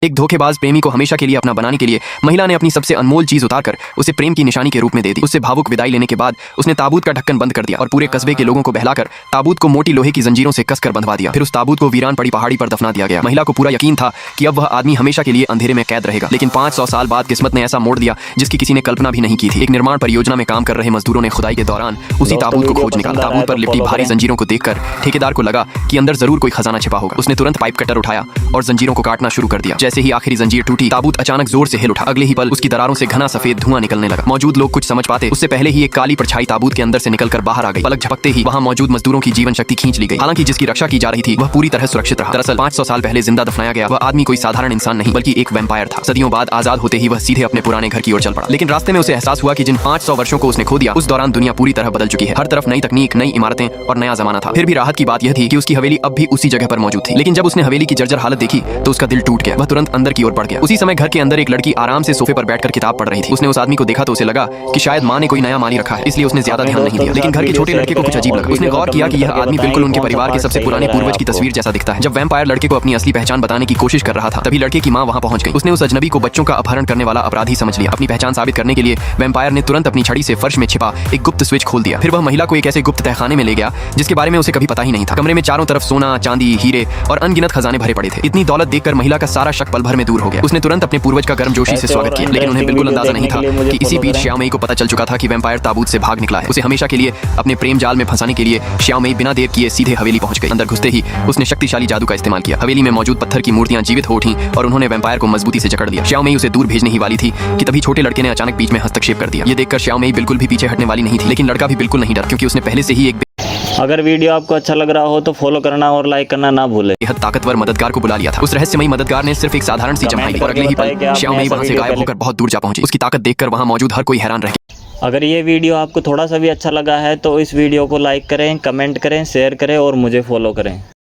एक धोखेबाज प्रेमी को हमेशा के लिए अपना बनाने के लिए महिला ने अपनी सबसे अनमोल चीज उतारकर उसे प्रेम की निशानी के रूप में दे दी। उससे भावुक विदाई लेने के बाद उसने ताबूत का ढक्कन बंद कर दिया और पूरे कस्बे के लोगों को बहलाकर ताबूत को मोटी लोहे की जंजीरों से कसकर बंधवा दिया। फिर उस ताबूत को वीरान पड़ी पहाड़ी पर दफना दिया गया। महिला को पूरा यकीन था कि अब वह आदमी हमेशा के लिए अंधेरे में कैद रहेगा, लेकिन 500 साल बाद किस्मत ने ऐसा मोड़ दिया जिसकी किसी ने कल्पना भी नहीं की थी। एक निर्माण परियोजना में काम कर रहे मजदूरों ने खुदाई के दौरान उसी ताबूत को खोज निकाला। ताबूत पर लिपटी भारी जंजीरों को देखकर ठेकेदार को लगा कि अंदर जरूर कोई खजाना छिपा होगा। उसने तुरंत पाइप कटर उठाया और जंजीरों को काटना शुरू कर दिया। जैसे ही आखिरी जंजीर टूटी, ताबूत अचानक जोर से हिल उठा। अगले ही पल उसकी दरारों से घना सफेद धुआं निकलने लगा। मौजूद लोग कुछ समझ पाते उससे पहले ही एक काली परछाई ताबूत के अंदर से निकलकर बाहर आ गई। पलक झपकते ही वहां मौजूद मजदूरों की जीवन शक्ति खींच ली गई। हालांकि जिसकी रक्षा की जा रही थी वह पूरी तरह सुरक्षित रहा। दरअसल 500 साल पहले जिंदा दफनाया गया वह आदमी कोई साधारण इंसान नहीं बल्कि एक वैम्पायर था। सदियों बाद आजाद होते ही वह सीधे अपने पुराने घर की ओर चल पड़ा। लेकिन रास्ते में उसे एहसास हुआ कि जिन 500 वर्षों को उसने खो दिया उस दौरान दुनिया पूरी तरह बदल चुकी है। हर तरफ नई तकनीक, नई इमारतें और नया जमाना था। फिर भी राहत की बात यह थी कि उसकी हवेली अब भी उसी जगह पर मौजूद थी। लेकिन जब उसने हवेली की जर्जर हालत देखी तो उसका दिल टूट गया। वह तुरंत अंदर की ओर बढ़ गया। उसी समय घर के अंदर एक लड़की आराम से सोफे पर बैठकर किताब पढ़ रही थी। उसने उस आदमी को देखा तो उसे लगा कि शायद माँ ने कोई नया मानी रखा है, इसलिए उसने ज्यादा ध्यान नहीं दिया। लेकिन घर के छोटे लड़के को कुछ अजीब लगा। उसने गौर किया कि यह आदमी बिल्कुल उनके परिवार के सबसे पुराने पूर्वज की तस्वीर जैसा दिखता है। जब वैम्पायर लड़के को अपनी असली पहचान बताने की कोशिश कर रहा था तभी लड़के की माँ वहां पहुंच गई। उसने उस अजनबी को बच्चों का अपहरण करने वाला अपराधी समझ लिया। अपनी पहचान साबित करने के लिए वैम्पायर ने तुरंत अपनी छड़ी से फर्श में छिपा एक गुप्त स्विच खोल दिया। फिर वह महिला को एक ऐसे गुप्त तहखाने में ले गया जिसके बारे में उसे कभी पता ही नहीं था। कमरे में चारों तरफ सोना, चांदी, हीरे और अनगिनत खजाने भरे पड़े थे। इतनी दौलत देखकर महिला का सारा शक पल भर में दूर हो गया। उसने तुरंत अपने पूर्वज का गर्मजोशी से स्वागत किया, लेकिन उन्हें बिल्कुल अंदाजा नहीं था कि इसी बीच श्यामई को पता चल चुका था कि वैम्पायर ताबूत से भाग निकला है। उसे हमेशा के लिए अपने प्रेम जाल में फंसाने के लिए श्यामई बिना देर किए सीधे हवेली पहुंच गई। अंदर घुसते ही उसने शक्तिशाली जादू का इस्तेमाल किया। हवेली में मौजूद पत्थर की मूर्तियां जीवित हो उठीं और उन्होंने वैम्पायर को मजबूती से जकड़ लिया। श्यामई उसे दूर भेजने ही वाली थी कि तभी छोटे लड़के ने अचानक बीच में हस्तक्षेप कर दिया। ये देखकर श्यामई बिल्कुल भी पीछे हटने वाली नहीं थी, लेकिन लड़का भी बिल्कुल नहीं डरा क्योंकि उसने पहले से ही एक अगर वीडियो आपको अच्छा लग रहा हो तो फॉलो करना और लाइक करना ना भूलें। बेहद ताकतवर मददगार को बुला लिया था। उस रहस्यमयी मददगार ने सिर्फ एक साधारण सी जम्हाई दी और अगले ही पल श्यामई वहां से गायब होकर बहुत दूर जा पहुंची। उसकी ताकत देखकर वहां मौजूद हर कोई हैरान रह गया। अगर ये वीडियो आपको थोड़ा सा भी अच्छा लगा है तो इस वीडियो को लाइक करें, कमेंट करें, शेयर करें और मुझे फॉलो करें।